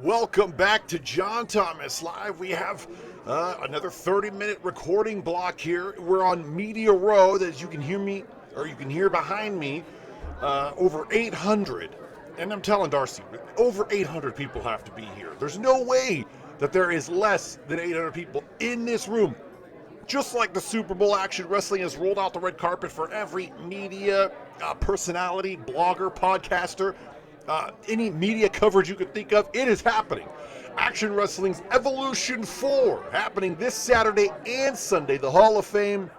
Welcome back to John Thomas Live. We have another 30-minute recording block here. We're on Media Row, as you can hear me, or you can hear behind me, over 800. And I'm telling Darcy, over 800 people have to be here. There's no way that there is less than 800 people in this room. Just like the Super Bowl, Action Wrestling has rolled out the red carpet for every media personality, blogger, podcaster, any media coverage you could think of. It is happening. Action Wrestling's Evolution 4 happening this Saturday and Sunday. The Hall of Fame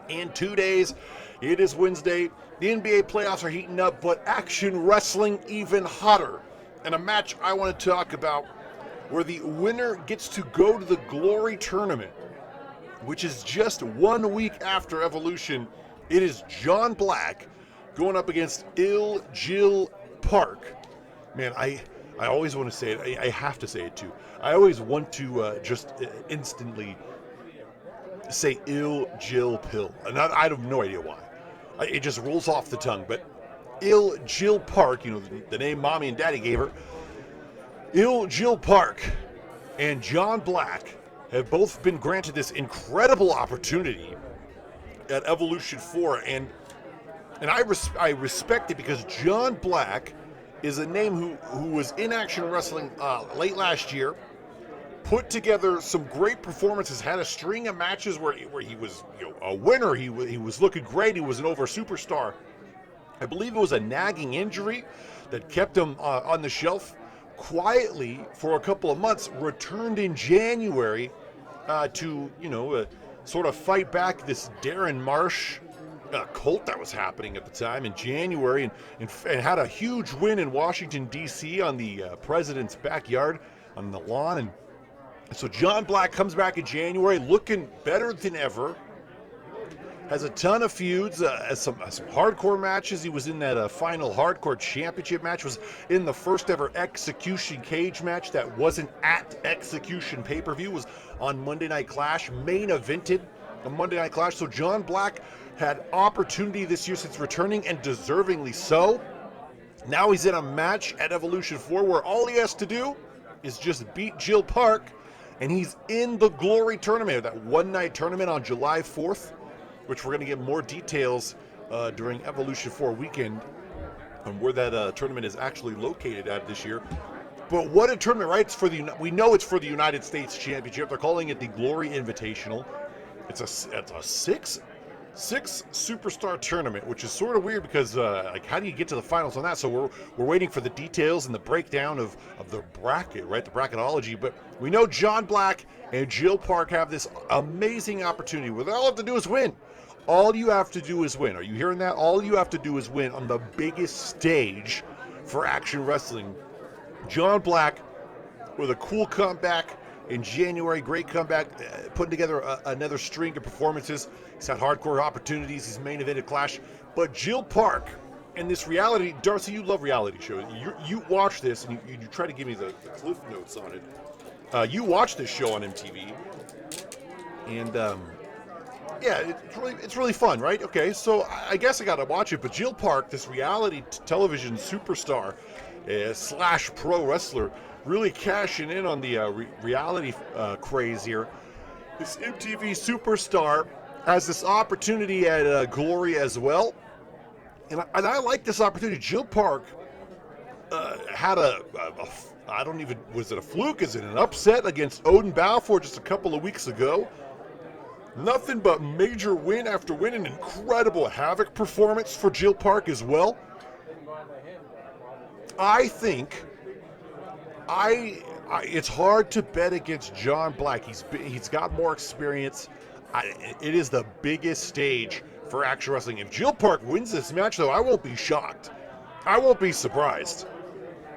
in 2 days. It is Wednesday. The NBA playoffs are heating up, but Action Wrestling even hotter. And a match I want to talk about where the winner gets to go to the Glory Tournament, which is just 1 week after Evolution. It is John Black going up against Jill Park. Man, I always want to say it. I have to say it too. I always want to just instantly say Jill Pill. And I have no idea why. It just rolls off the tongue. But Jill Park, you know, the name Mommy and Daddy gave her. Jill Park and John Black have both been granted this incredible opportunity at Evolution 4, and I respect it because John Black is a name who was in Action Wrestling late last year, put together some great performances, had a string of matches where he was a winner. He was looking great. He was an over superstar. I believe it was a nagging injury that kept him on the shelf quietly for a couple of months. Returned in January to sort of fight back this Darren Marsh cult that was happening at the time in January, and had a huge win in Washington, D.C. on the president's backyard on the lawn. And so John Black comes back in January looking better than ever. Has a ton of feuds, has some hardcore matches. He was in that final hardcore championship match, was in the first ever Execution cage match that wasn't at Execution pay-per-view, was on Monday Night Clash, main evented on Monday Night Clash. So John Black had opportunity this year since returning, and deservingly so. Now he's in a match at Evolution 4 where all he has to do is just beat Jill Park, and he's in the Glory Tournament, that one-night tournament on July 4th. Which we're going to get more details during Evolution 4 weekend on where that tournament is actually located at this year. But what a tournament, right? We know it's for the United States Championship. They're calling it the Glory Invitational. It's a six superstar tournament, which is sort of weird because how do you get to the finals on that? So we're waiting for the details and the breakdown of the bracket, right? The bracketology. But we know John Black and Jill Park have this amazing opportunity where all they have to do is win. All you have to do is win. Are you hearing that? All you have to do is win on the biggest stage for Action Wrestling. John Black with a cool comeback in January, great comeback, putting together another string of performances. He's had hardcore opportunities. He's main evented Clash. But Jill Park and this reality, Darcy, you love reality shows. You watch this and you try to give me the cliff notes on it. You watch this show on MTV, and yeah, it's really fun, right? Okay, so I guess I gotta watch it. But Jill Park, this reality television superstar slash pro wrestler, really cashing in on the reality craze here. This MTV superstar has this opportunity at Glory as well, and I like this opportunity. Jill Park had was it a fluke? Is it an upset against Odin Balfour just a couple of weeks ago? Nothing but major win after win, an incredible Havoc performance for Jill Park as well. I think it's hard to bet against John Black. He's got more experience. It is the biggest stage for Action Wrestling. If Jill Park wins this match, though, I won't be shocked. I won't be surprised.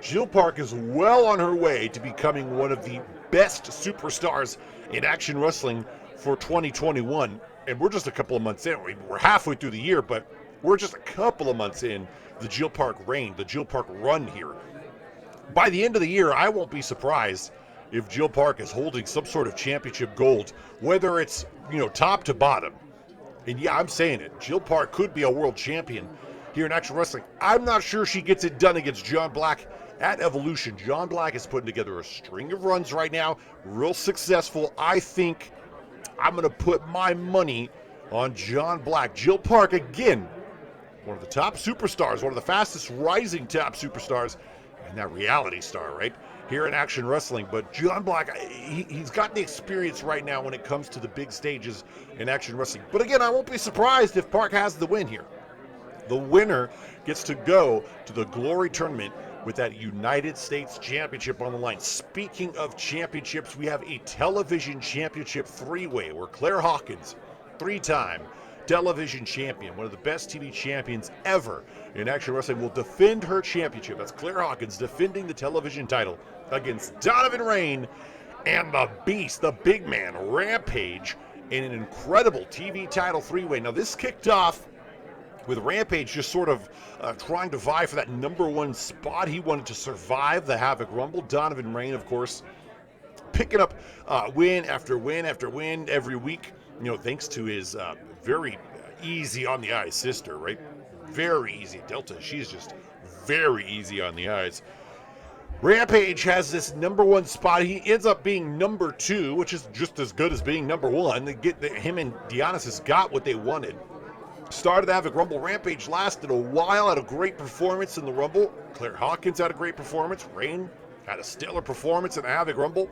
Jill Park is well on her way to becoming one of the best superstars in Action Wrestling for 2021. And we're just a couple of months in. We're halfway through the year, but we're just a couple of months in the Jill Park reign, the Jill Park run here. By the end of the year, I won't be surprised if Jill Park is holding some sort of championship gold, whether it's, top to bottom. And yeah, I'm saying it. Jill Park could be a world champion here in Action Wrestling. I'm not sure she gets it done against John Black at Evolution. John Black is putting together a string of runs right now, real successful. I think I'm going to put my money on John Black. Jill Park, again, one of the top superstars, one of the fastest rising top superstars, and that reality star, right, here in Action Wrestling. But John Black, he's got the experience right now when it comes to the big stages in Action Wrestling. But again, I won't be surprised if Park has the win here. The winner gets to go to the Glory Tournament with that United States Championship on the line. Speaking of championships, we have a television championship three-way where Claire Hawkins, three-time television champion, one of the best TV champions ever in Action Wrestling, will defend her championship. That's Claire Hawkins defending the television title against Donovan Rain and the Beast, the big man, Rampage, in an incredible TV title three-way. Now, this kicked off with Rampage just sort of trying to vie for that number one spot. He wanted to survive the Havoc Rumble. Donovan Rain, of course, picking up win after win after win every week, thanks to his very easy on the eyes sister, right? Very easy. Delta, she's just very easy on the eyes. Rampage has this number one spot. He ends up being number two, which is just as good as being number one. Him and Dionysus got what they wanted. Started the Havoc Rumble. Rampage lasted a while, had a great performance in the Rumble. Claire Hawkins had a great performance. Rain had a stellar performance in the Havoc Rumble.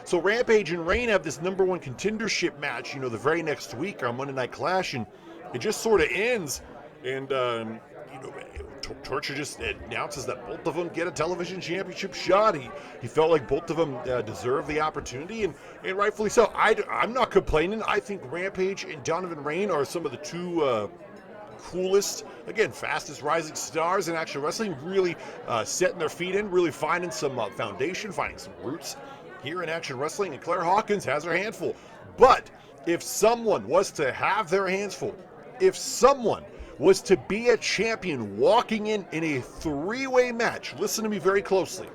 So Rampage and Rain have this number one contendership match, the very next week on Monday Night Clash, and it just sort of ends. And, Torture just announces that both of them get a television championship shot. He felt like both of them deserve the opportunity, and rightfully so. I'm not complaining. I think Rampage and Donovan Rain are some of the two coolest, again, fastest rising stars in Action Wrestling, really setting their feet in, really finding some foundation, finding some roots here in Action Wrestling, and Claire Hawkins has her handful. But if someone was to have their hands full, if someone was to be a champion walking in a three-way match, listen to me very closely,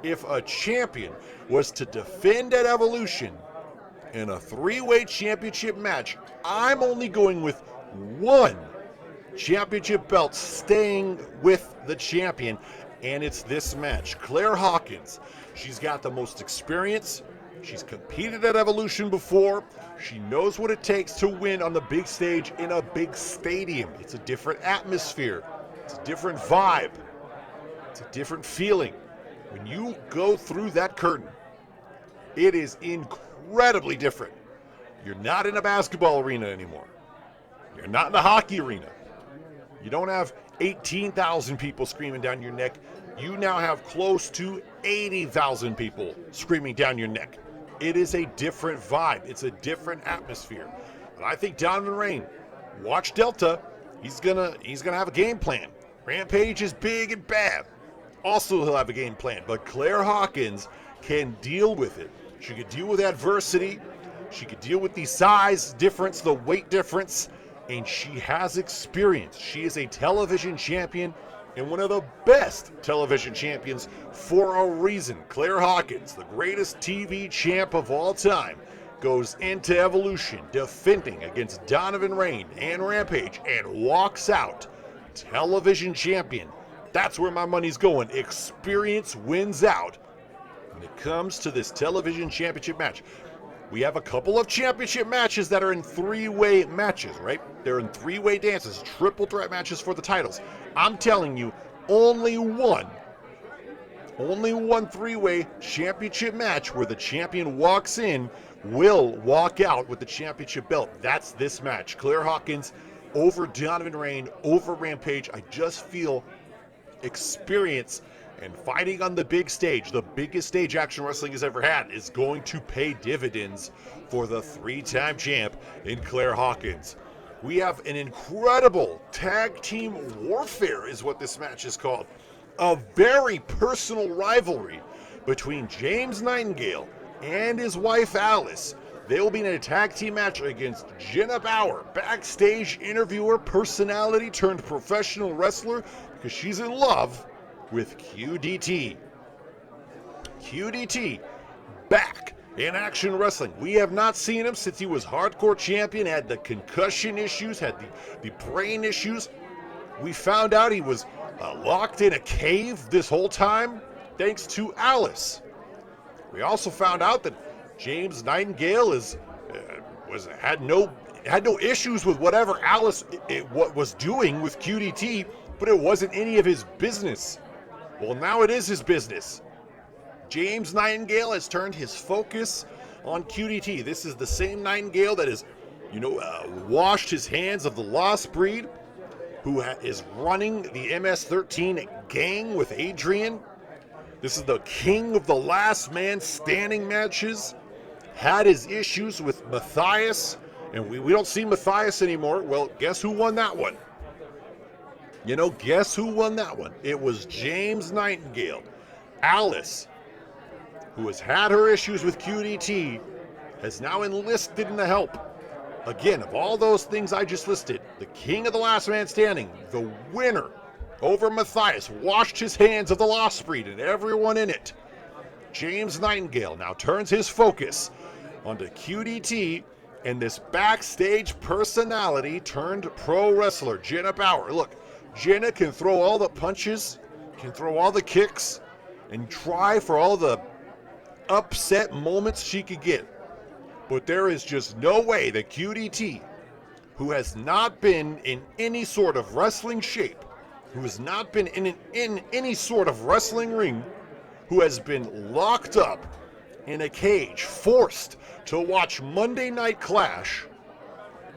if a champion was to defend at Evolution in a three-way championship match, I'm only going with one championship belt staying with the champion, and it's this match. Claire Hawkins, she's got the most experience. She's competed at Evolution before. She knows what it takes to win on the big stage in a big stadium. It's a different atmosphere. It's a different vibe. It's a different feeling. When you go through that curtain, it is incredibly different. You're not in a basketball arena anymore. You're not in a hockey arena. You don't have 18,000 people screaming down your neck. You now have close to 80,000 people screaming down your neck. It is a different vibe. It's a different atmosphere. But I think Donovan Rain, watch Delta. He's gonna have a game plan. Rampage is big and bad. Also, he'll have a game plan. But Claire Hawkins can deal with it. She could deal with adversity. She could deal with the size difference, the weight difference, and she has experience. She is a television champion and one of the best television champions for a reason. Claire Hawkins, the greatest TV champ of all time, goes into Evolution defending against Donovan Rain and Rampage and walks out television champion. That's where my money's going. Experience wins out when it comes to this television championship match. We have a couple of championship matches that are in three-way matches, right? They're in three-way dances, triple threat matches for the titles. I'm telling you, only one three-way championship match where the champion walks in will walk out with the championship belt. That's this match. Claire Hawkins over Donovan Rain, over Rampage. I just feel experience and fighting on the big stage, the biggest stage Action Wrestling has ever had, is going to pay dividends for the three-time champ in Claire Hawkins. We have an incredible tag team warfare is what this match is called. A very personal rivalry between James Nightingale and his wife Alice. They will be in a tag team match against Jenna Bauer, backstage interviewer, personality turned professional wrestler, because she's in love with QDT. QDT back in Action Wrestling. We have not seen him since he was hardcore champion, had the concussion issues, had the brain issues. We found out he was locked in a cave this whole time thanks to Alice. We also found out that James Nightingale had no issues with whatever Alice was doing with QDT, but it wasn't any of his business. Well, now it is his business. James Nightingale has turned his focus on QDT. This is the same Nightingale that has, washed his hands of the lost breed, who is running the MS-13 gang with Adrian. This is the king of the last man standing matches. Had his issues with Matthias, and we don't see Matthias anymore. Well, guess who won that one? Guess who won that one? It was James Nightingale. Alice, who has had her issues with QDT, has now enlisted in the help. Again, of all those things I just listed, the king of the last man standing, the winner over Matthias, washed his hands of the lost breed and everyone in it. James Nightingale now turns his focus onto QDT and this backstage personality turned pro wrestler, Jenna Bauer. Look, Jenna can throw all the punches, can throw all the kicks, and try for all the upset moments she could get. But there is just no way that QDT, who has not been in any sort of wrestling shape, who has not been in any sort of wrestling ring, who has been locked up in a cage, forced to watch Monday Night Clash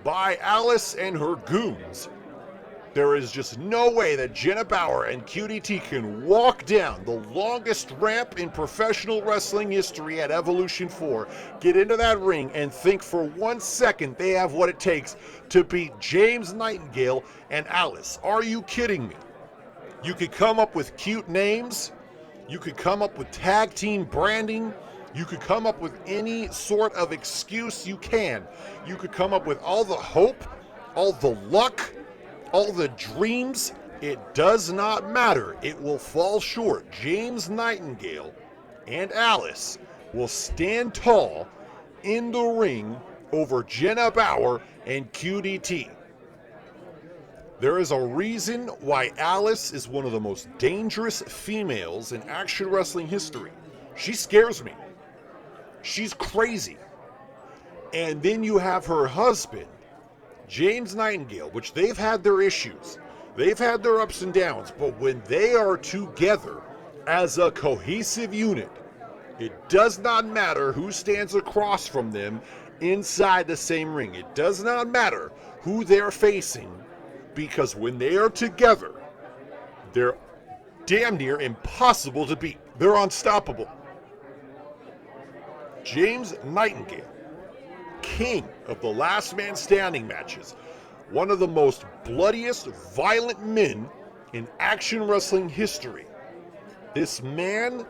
by Alice and her goons. There is just no way that Jenna Bauer and QDT can walk down the longest ramp in professional wrestling history at Evolution 4, get into that ring, and think for 1 second they have what it takes to beat James Nightingale and Alice. Are you kidding me? You could come up with cute names. You could come up with tag team branding. You could come up with any sort of excuse you can. You could come up with all the hope, all the luck, all the dreams. It does not matter. It will fall short. James Nightingale and Alice will stand tall in the ring over Jenna Bauer and QDT. There is a reason why Alice is one of the most dangerous females in action wrestling history. She scares me. She's crazy. And then you have her husband, James Nightingale, which they've had their issues. They've had their ups and downs, but when they are together as a cohesive unit, it does not matter who stands across from them inside the same ring. It does not matter who they're facing, because when they are together, they're damn near impossible to beat. They're unstoppable. James Nightingale, king of the last man standing matches, one of the most bloodiest, violent men in action wrestling history. This man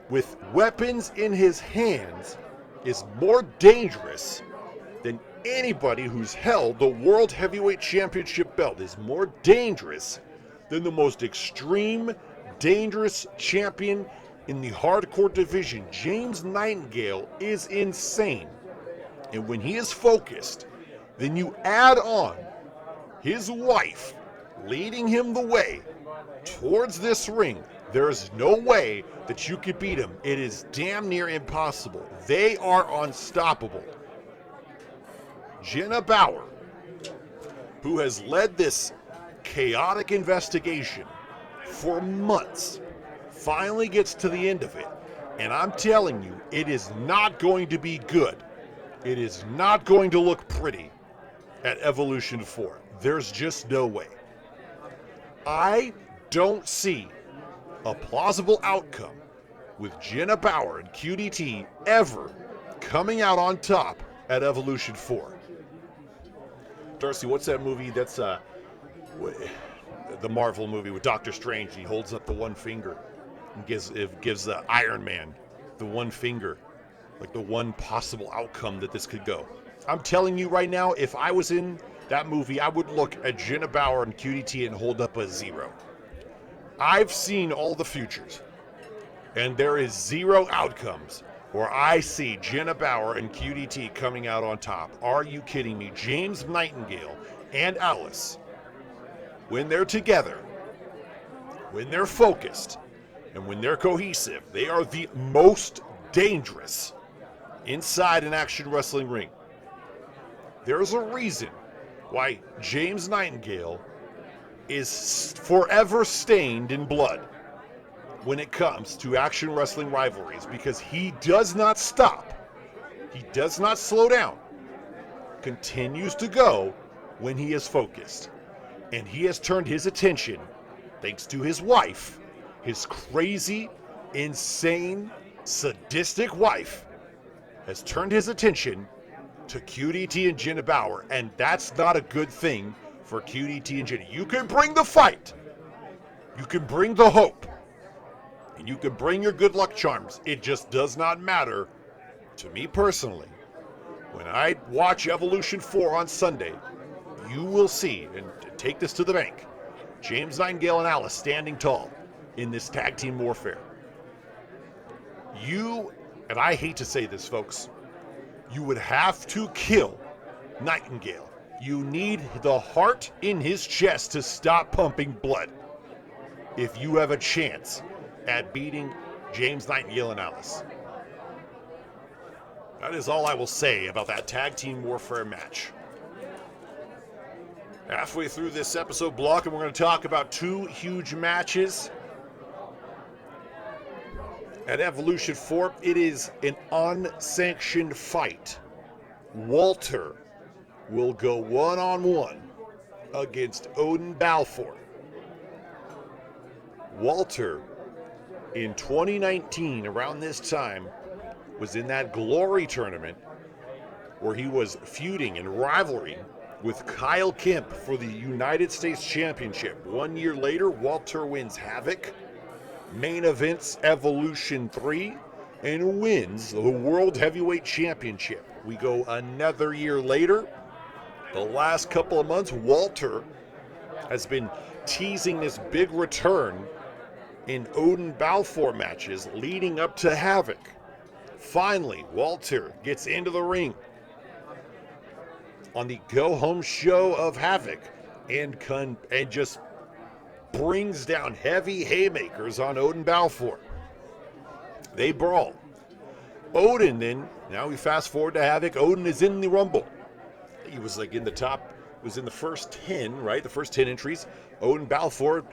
with weapons in his hands is more dangerous than anybody who's held the World Heavyweight Championship belt, is more dangerous than the most extreme, dangerous champion in the hardcore division. James Nightingale is insane. And when he is focused, then you add on his wife leading him the way towards this ring. There is no way that you could beat him. It is damn near impossible. They are unstoppable. Jenna Bauer, who has led this chaotic investigation for months, finally gets to the end of it. And I'm telling you, it is not going to be good. It is not going to look pretty at Evolution 4. There's just no way. I don't see a plausible outcome with Jenna Bauer and QDT ever coming out on top at Evolution 4. Darcy, what's that movie that's the Marvel movie with Doctor Strange? He holds up the one finger and gives Iron Man the one finger, like the one possible outcome that this could go. I'm telling you right now, if I was in that movie, I would look at Jenna Bauer and QDT and hold up a 0. I've seen all the futures, and there is 0 outcomes where I see Jenna Bauer and QDT coming out on top. Are you kidding me? James Nightingale and Alice, when they're together, when they're focused, And when they're cohesive, they are the most dangerous inside an action wrestling ring. There's a reason why James Nightingale is forever stained in blood when it comes to action wrestling rivalries, because he does not stop. He does not slow down. Continues to go when he is focused. And he has turned his attention, thanks to his wife, his crazy, insane, sadistic wife, has turned his attention to QDT and Jenna Bauer, and that's not a good thing for QDT and Jenna. You can bring the fight, you can bring the hope, and you can bring your good luck charms. It just does not matter to me personally. When I watch Evolution 4 on Sunday, you will see, and take this to the bank, James Nightingale and Alice standing tall in this tag team warfare. You, and I hate to say this, folks, you would have to kill Nightingale. You need the heart in his chest to stop pumping blood if you have a chance at beating James Nightingale and Alice. That is all I will say about that tag team warfare match. Halfway through this episode block, and we're going to talk about two huge matches. At Evolution 4, it is an unsanctioned fight. Walter will go one-on-one against Odin Balfour. Walter, in 2019, around this time, was in that Glory tournament where he was feuding and rivaling with Kyle Kemp for the United States Championship. 1 year later, Walter wins Havoc, main events Evolution 3, and wins the World Heavyweight Championship. We go another year later. The last couple of months, Walter has been teasing this big return in Odin Balfour matches leading up to Havoc. Finally, Walter gets into the ring on the go-home show of Havoc and just brings down heavy haymakers on Odin Balfour. They brawl. Odin then, now we fast forward to Havoc, Odin is in the Rumble. He was like in the top, was in the first 10, right? The first 10 entries. Odin Balfour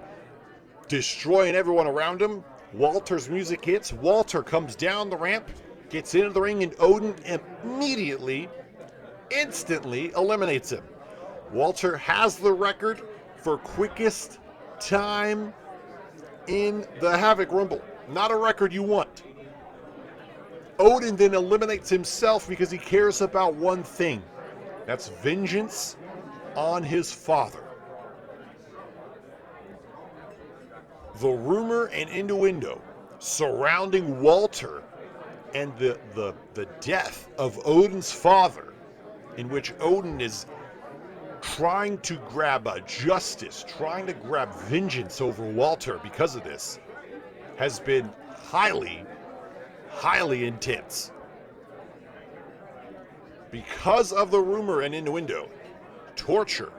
destroying everyone around him. Walter's music hits. Walter comes down the ramp, gets into the ring, and Odin immediately, instantly eliminates him. Walter has the record for quickest time in the Havoc Rumble. Not a record you want. Odin then eliminates himself because he cares about one thing. That's vengeance on his father. The rumor and innuendo surrounding Walter and the death of Odin's father, in which Odin is trying to grab justice, trying to grab vengeance over Walter because of this, has been highly, highly intense. Because of the rumor and innuendo, Torture,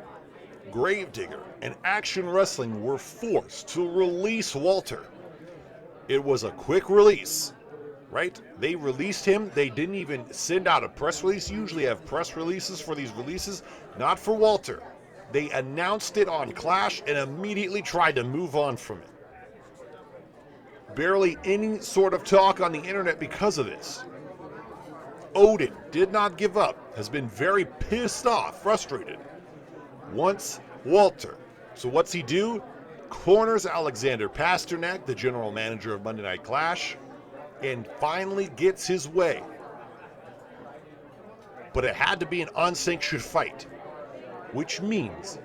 Gravedigger, and Action Wrestling were forced to release Walter. It was a quick release, right? They released him. They didn't even send out a press release. Usually have press releases for these releases. Not for Walter. They announced it on Clash and immediately tried to move on from it. Barely any sort of talk on the internet because of this. Odin did not give up, has been very pissed off, frustrated. Wants Walter. So what's he do? Corners Alexander Pasternak, the general manager of Monday Night Clash, and finally gets his way. But it had to be an unsanctioned fight, which means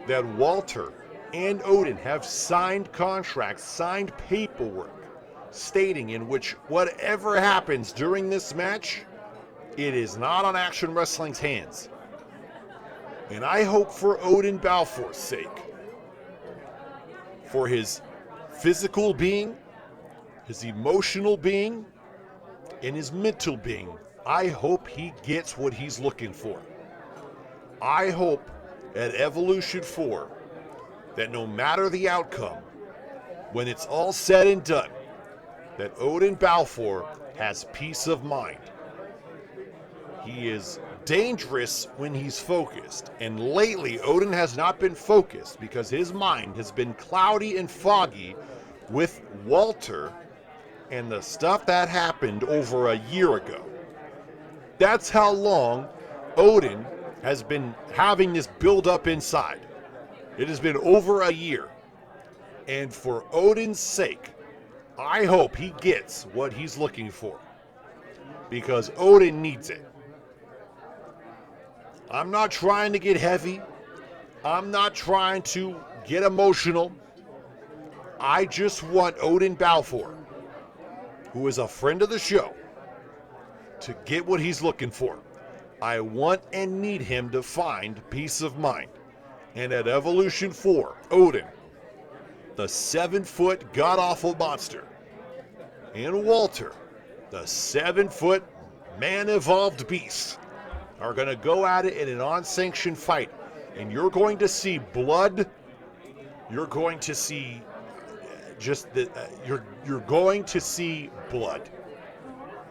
that Walter and Odin have signed contracts, signed paperwork, stating in which whatever happens during this match, it is not on Action Wrestling's hands. And I hope for Odin Balfour's sake, for his physical being, his emotional being, and his mental being, I hope he gets what he's looking for. I hope at Evolution 4 that no matter the outcome, when it's all said and done, that Odin Balfour has peace of mind. He is dangerous when he's focused, and lately Odin has not been focused because his mind has been cloudy and foggy with Walter and the stuff that happened over a year ago. That's how long Odin has been having this build up inside. It has been over a year. And for Odin's sake, I hope he gets what he's looking for, because Odin needs it. I'm not trying to get heavy. I'm not trying to get emotional. I just want Odin Balfour, who is a friend of the show, to get what he's looking for. I want and need him to find peace of mind. And at Evolution 4, Odin, the 7-foot god-awful monster, and Walter, the 7-foot man-evolved beast, are going to go at it in an unsanctioned fight. And you're going to see blood. You're going to see you're going to see blood.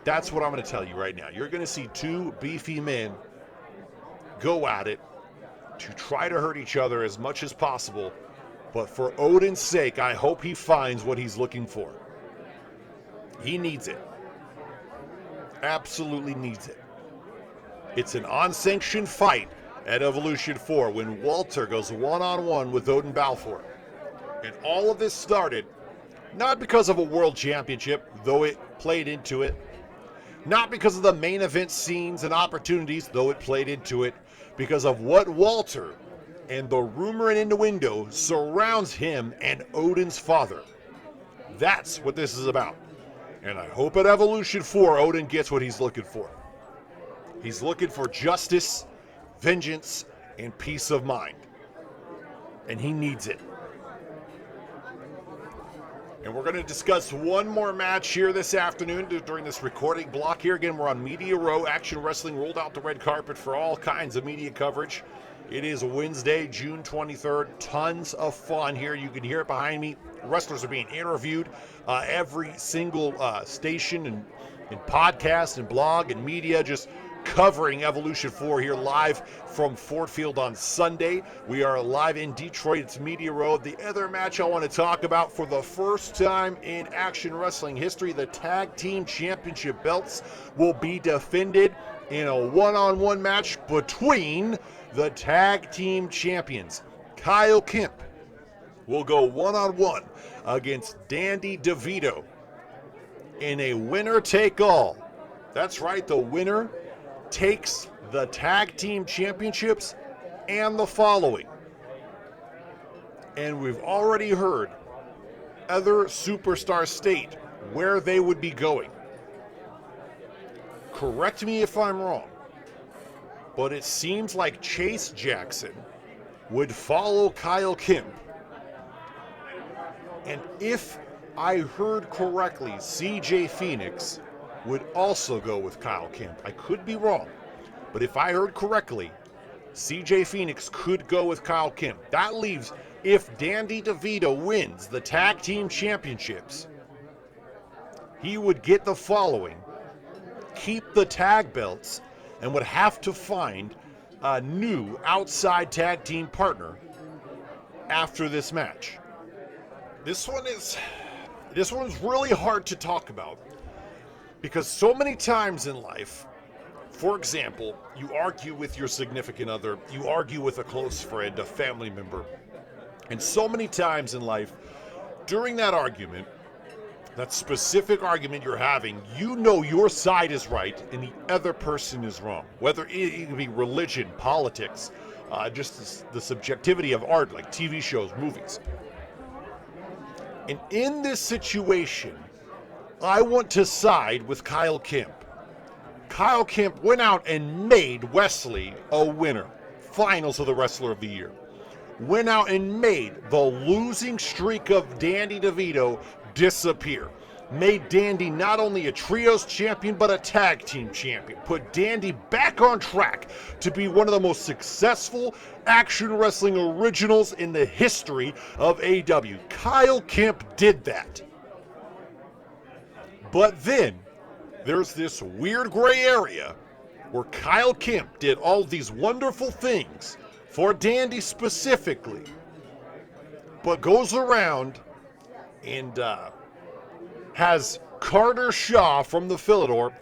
That's what I'm going to tell you right now. You're going to see two beefy men go at it to try to hurt each other as much as possible. But for Odin's sake, I hope he finds what he's looking for. He needs it. Absolutely needs it. It's an unsanctioned fight at Evolution 4 when Walter goes one-on-one with Odin Balfour. And all of this started not because of a world championship, though it played into it. Not because of the main event scenes and opportunities, though it played into it. Because of what Walter and the rumor and innuendo surrounds him and Odin's father. That's what this is about. And I hope at Evolution 4, Odin gets what he's looking for. He's looking for justice, vengeance, and peace of mind. And he needs it. And we're going to discuss one more match here this afternoon during this recording block here. Again, we're on Media Row. Action Wrestling rolled out the red carpet for all kinds of media coverage. It is Wednesday, June 23rd. Tons of fun here. You can hear it behind me. Wrestlers are being interviewed. Every single station and podcast and blog and media just covering Evolution 4 here live from Ford Field on Sunday. We are live in Detroit. It's Media Row. The other match I want to talk about, for the first time in Action Wrestling history, the Tag Team Championship belts will be defended in a one-on-one match between the Tag Team Champions. Kyle Kemp will go one-on-one against Dandy DeVito in a winner-take-all. That's right, the winner takes the Tag Team Championships and the following. And we've already heard other superstars state where they would be going. Correct me if I'm wrong, but it seems like Chase Jackson would follow Kyle Kemp. And if I heard correctly, CJ Phoenix would also go with Kyle Kemp. I could be wrong, but if I heard correctly, CJ Phoenix could go with Kyle Kemp. That leaves, if Dandy DeVito wins the Tag Team Championships, he would get the following: keep the tag belts, and would have to find a new outside tag team partner after this match. This one's really hard to talk about, because so many times in life, for example, you argue with your significant other, you argue with a close friend, a family member, and so many times in life, during that argument, that specific argument you're having, you know your side is right and the other person is wrong. Whether it can be religion, politics, just the subjectivity of art, like TV shows, movies. And in this situation, I want to side with Kyle Kemp. Kyle Kemp went out and made Wesley a winner. Finals of the Wrestler of the Year. Went out and made the losing streak of Dandy DeVito disappear. made Dandy not only a trios champion, but a tag team champion. Put Dandy back on track to be one of the most successful action wrestling originals in the history of AEW. Kyle Kemp did that. But then, there's this weird gray area where Kyle Kemp did all these wonderful things for Dandy specifically, but goes around and has Carter Shaw from the Philidor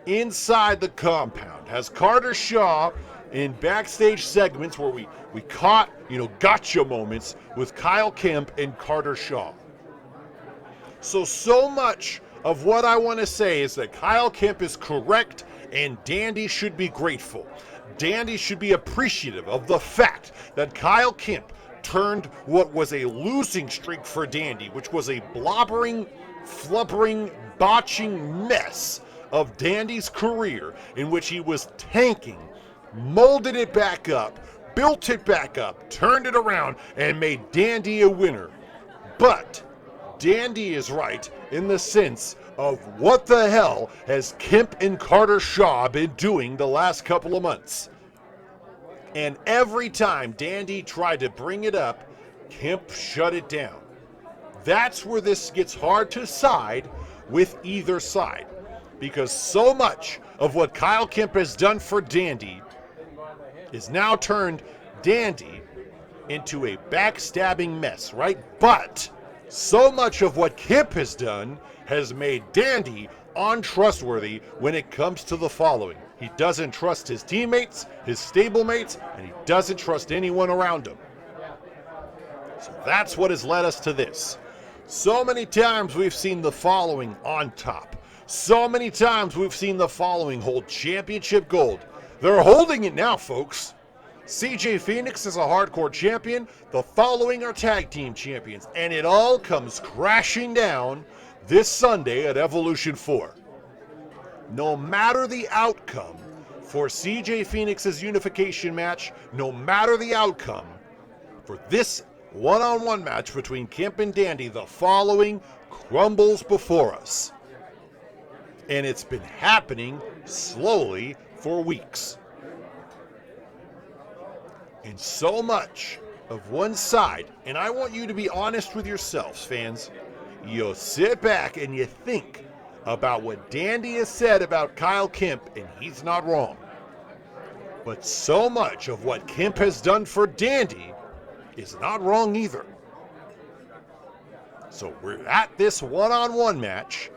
inside the compound. Has Carter Shaw in backstage segments where we caught, gotcha moments with Kyle Kemp and Carter Shaw. So much of what I want to say is that Kyle Kemp is correct and Dandy should be grateful. Dandy should be appreciative of the fact that Kyle Kemp turned what was a losing streak for Dandy, which was a blobbering, flubbering, botching mess of Dandy's career, in which he was tanking, molded it back up, built it back up, turned it around, and made Dandy a winner. But Dandy is right in the sense of what the hell has Kemp and Carter Shaw been doing the last couple of months. And every time Dandy tried to bring it up, Kemp shut it down. That's where this gets hard to side with either side, because so much of what Kyle Kemp has done for Dandy is now turned Dandy into a backstabbing mess, right? But so much of what Kemp has done has made Dandy untrustworthy when it comes to the following. He doesn't trust his teammates, his stablemates, and he doesn't trust anyone around him. So that's what has led us to this. So many times we've seen the following on top. So many times we've seen the following hold championship gold. They're holding it now, folks. CJ Phoenix is a hardcore champion. The following are tag team champions. And it all comes crashing down this Sunday at Evolution 4. No matter the outcome for CJ Phoenix's unification match, no matter the outcome for this one-on-one match between Kemp and Dandy, the following crumbles before us. And it's been happening slowly for weeks. And so much of one side, and I want you to be honest with yourselves, fans. You sit back and you think about what Dandy has said about Kyle Kemp, and he's not wrong. But so much of what Kemp has done for Dandy is not wrong either. So we're at this one-on-one match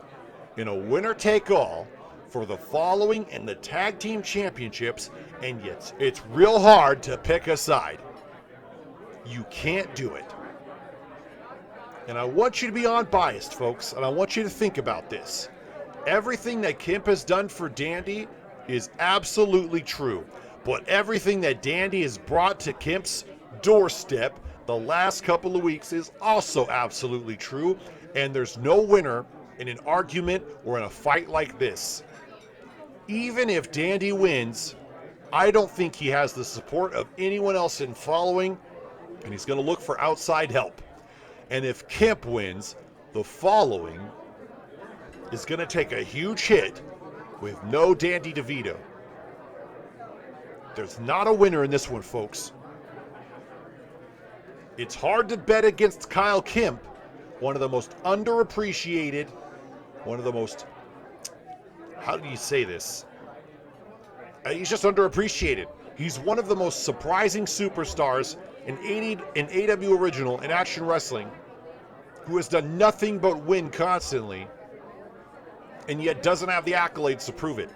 in a winner-take-all for the following and the tag team championships, and yet it's real hard to pick a side. You can't do it. And I want you to be unbiased, folks, and I want you to think about this. Everything that Kemp has done for Dandy is absolutely true, but everything that Dandy has brought to Kemp's doorstep the last couple of weeks is also absolutely true, and there's no winner in an argument or in a fight like this. Even if Dandy wins, I don't think he has the support of anyone else in following, and he's going to look for outside help. And if Kemp wins, the following is going to take a huge hit with no Dandy DeVito. There's not a winner in this one, folks. It's hard to bet against Kyle Kemp, one of the most underappreciated, one of the most, how do you say this? He's just underappreciated. He's one of the most surprising superstars in AEW Original and Action Wrestling, who has done nothing but win constantly, and yet doesn't have the accolades to prove it.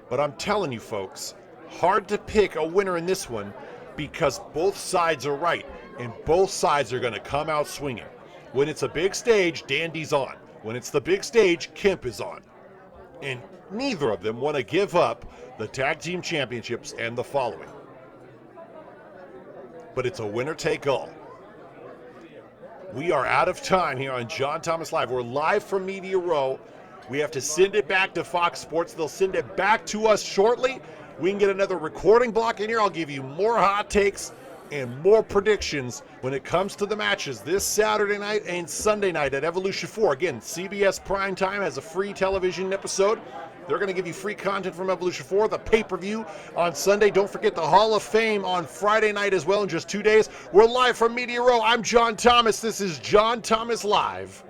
But I'm telling you, folks, hard to pick a winner in this one because both sides are right, and both sides are going to come out swinging. When it's a big stage, Dandy's on. When it's the big stage, Kemp is on. And neither of them want to give up the tag team championships and the following. But it's a winner-take-all. We are out of time here on John Thomas Live. We're live from Media Row. We have to send it back to Fox Sports. They'll send it back to us shortly. We can get another recording block in here. I'll give you more hot takes and more predictions when it comes to the matches this Saturday night and Sunday night at Evolution 4. Again, CBS Primetime has a free television episode. They're going to give you free content from Evolution 4, the pay-per-view on Sunday. Don't forget the Hall of Fame on Friday night as well in just 2 days. We're live from Media Row. I'm John Thomas. This is John Thomas Live.